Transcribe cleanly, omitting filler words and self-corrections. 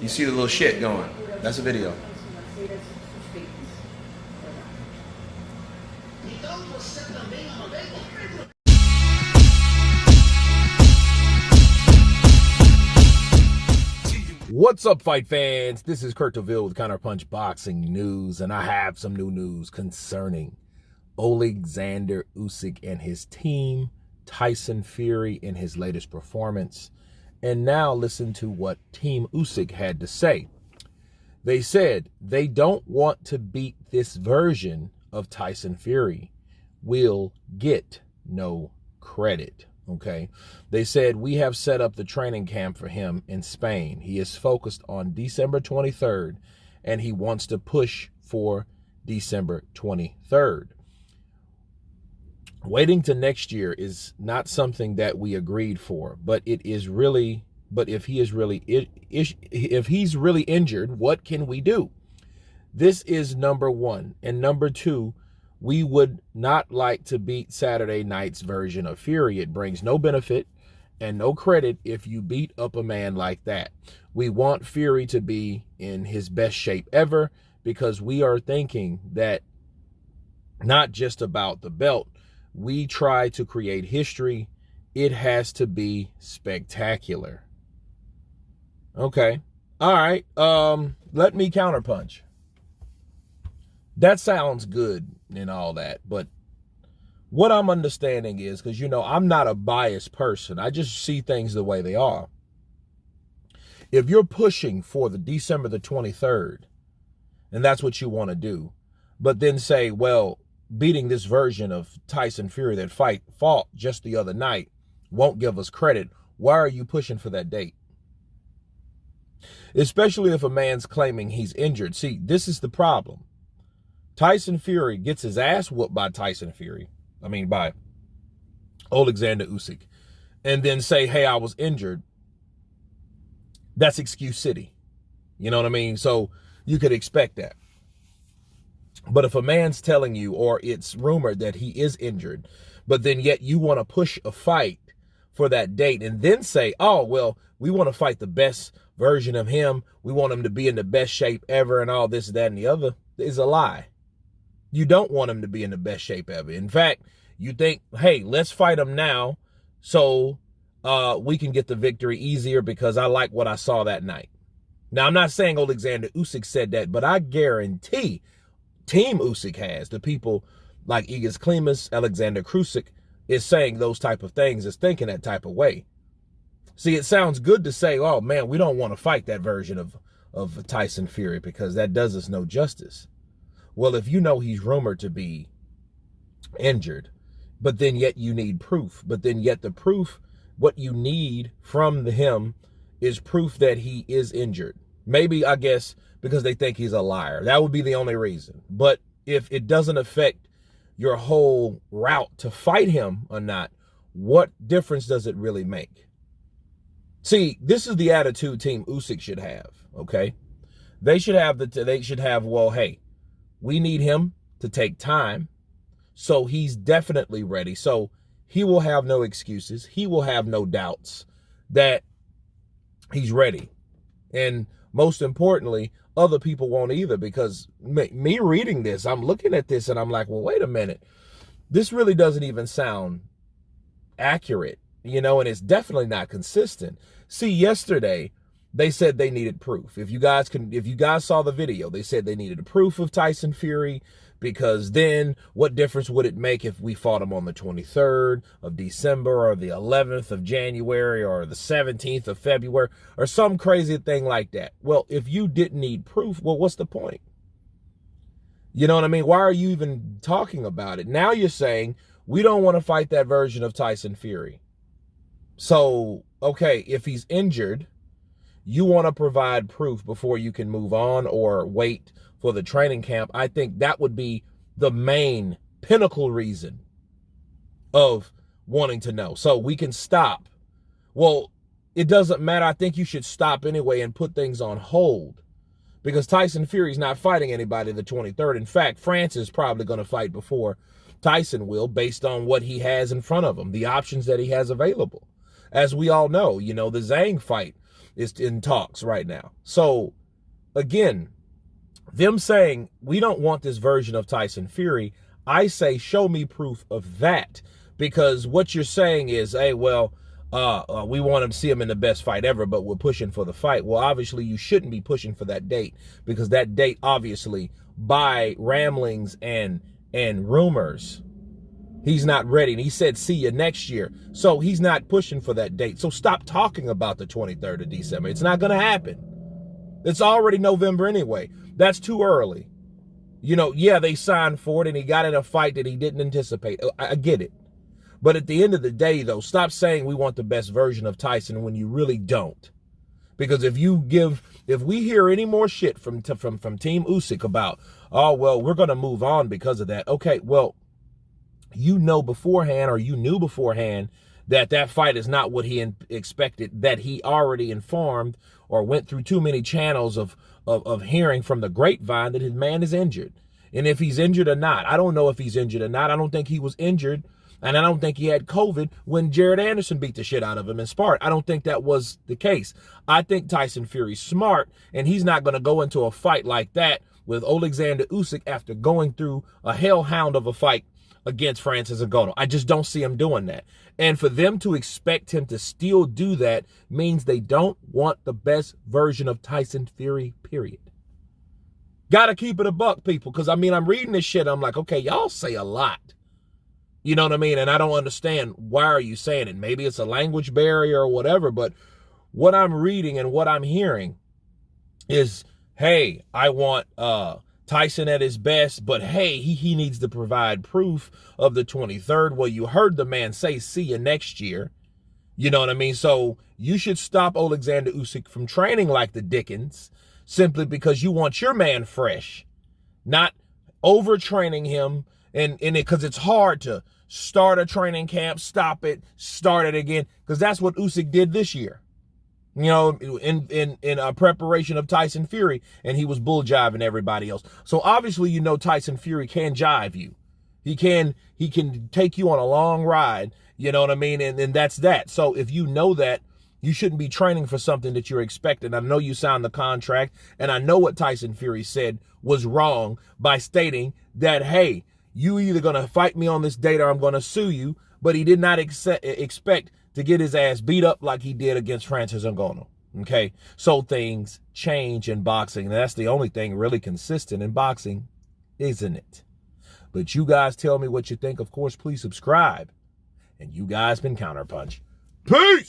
You see the little shit going. That's a video. What's up, fight fans? This is Kurt DeVille with Counterpunch Boxing News, and I have some new news concerning Alexander Usyk and his team, Tyson Fury in his latest performance. And now listen to what Team Usyk had to say. They said they don't want to beat this version of Tyson Fury. We'll get no credit. Okay. They said we have set up the training camp for him in Spain. He is focused on December 23rd, and he wants to push for December 23rd. Waiting to next year is not something that we agreed for, but it is really, if he's really injured, what can we do? This is number one. And number two, we would not like to beat Saturday night's version of Fury. It brings no benefit and no credit if you beat up a man like that. We want Fury to be in his best shape ever, because we are thinking that not just about the belt. We try to create history. It has to be spectacular. Okay. All right. Let me counterpunch. That sounds good and all that, but what I'm understanding is, because, you know, I'm not a biased person. I just see things the way they are. If you're pushing for the December the 23rd, and that's what you want to do, but then say, well, beating this version of Tyson Fury that fought just the other night won't give us credit, why are you pushing for that date? Especially if a man's claiming he's injured. See, this is the problem. Tyson Fury gets his ass whooped by by Alexander Usyk, and then say, hey, I was injured. That's excuse city. You know what I mean? So you could expect that. But if a man's telling you, or it's rumored that he is injured, but then yet you want to push a fight for that date and then say, oh, well, we want to fight the best version of him. We want him to be in the best shape ever and all this, that, and the other, is a lie. You don't want him to be in the best shape ever. In fact, you think, hey, let's fight him now so we can get the victory easier because I like what I saw that night. Now, I'm not saying Alexander Usyk said that, but I guarantee Team Usyk has. The people like Igor Klimas, Alexander Usyk is saying those type of things, is thinking that type of way. See, it sounds good to say, oh, man, we don't want to fight that version of Tyson Fury because that does us no justice. Well, if you know he's rumored to be injured, but then yet you need proof, but then yet the proof, what you need from him is proof that he is injured. Maybe, I guess, because they think he's a liar. That would be the only reason. But if it doesn't affect your whole route to fight him or not, what difference does it really make? See, this is the attitude Team Usyk should have, okay? They should have, well, hey, we need him to take time, so he's definitely ready. So he will have no excuses. He will have no doubts that he's ready. And most importantly, other people won't either, because me reading this, I'm looking at this and I'm like, well, wait a minute. This really doesn't even sound accurate, you know, and it's definitely not consistent. See, yesterday, they said they needed proof. If you guys saw the video, they said they needed a proof of Tyson Fury, because then what difference would it make if we fought him on the 23rd of December or the 11th of January or the 17th of February or some crazy thing like that? Well, if you didn't need proof, well, what's the point? You know what I mean? Why are you even talking about it? Now you're saying we don't want to fight that version of Tyson Fury. So, okay, if he's injured, you want to provide proof before you can move on or wait for the training camp. I think that would be the main pinnacle reason of wanting to know. So we can stop. Well, it doesn't matter. I think you should stop anyway and put things on hold, because Tyson Fury's not fighting anybody the 23rd. In fact, France is probably going to fight before Tyson will, based on what he has in front of him, the options that he has available. As we all know, you know, the Zhang fight is in talks right now. So again, them saying we don't want this version of Tyson Fury, I say show me proof of that, because what you're saying is, hey, well, we want to see him in the best fight ever, but we're pushing for the fight. Well, obviously you shouldn't be pushing for that date, because that date, obviously, by ramblings and rumors, he's not ready. And he said, see you next year. So he's not pushing for that date. So stop talking about the 23rd of December. It's not going to happen. It's already November anyway. That's too early. You know, yeah, they signed for it and he got in a fight that he didn't anticipate. I get it. But at the end of the day, though, stop saying we want the best version of Tyson when you really don't. Because if we hear any more shit from Team Usyk about, oh, well, we're going to move on because of that. Okay, well, you know beforehand, or you knew beforehand, that that fight is not what he expected, that he already informed or went through too many channels of hearing from the grapevine that his man is injured. And if he's injured or not, I don't know if he's injured or not. I don't think he was injured, and I don't think he had COVID when Jared Anderson beat the shit out of him and sparred. I don't think that was the case. I think Tyson Fury's smart, and he's not going to go into a fight like that with Alexander Usyk after going through a hellhound of a fight against Francis Ngannou. I just don't see him doing that. And for them to expect him to still do that means they don't want the best version of Tyson Fury, period. Gotta keep it a buck, people, because, I mean, I'm reading this shit, I'm like, okay, y'all say a lot. You know what I mean? And I don't understand, why are you saying it? Maybe it's a language barrier or whatever, but what I'm reading and what I'm hearing is, hey, I want Tyson at his best, but hey, he needs to provide proof of the 23rd. Well, you heard the man say, see you next year. You know what I mean? So you should stop Alexander Usyk from training like the Dickens, simply because you want your man fresh, not overtraining him. And because it's hard to start a training camp, stop it, start it again, because that's what Usyk did this year. You know, in preparation of Tyson Fury, and he was bull jiving everybody else. So obviously, you know, Tyson Fury can jive you. He can take you on a long ride. You know what I mean? And that's that. So if you know that, you shouldn't be training for something that you're expecting. I know you signed the contract, and I know what Tyson Fury said was wrong by stating that, hey, you either going to fight me on this date or I'm going to sue you. But he did not expect to get his ass beat up like he did against Francis Ngannou. Okay, so things change in boxing, and that's the only thing really consistent in boxing, isn't it? But you guys tell me what you think. Of course, please subscribe. And you guys been Counterpunch. Peace!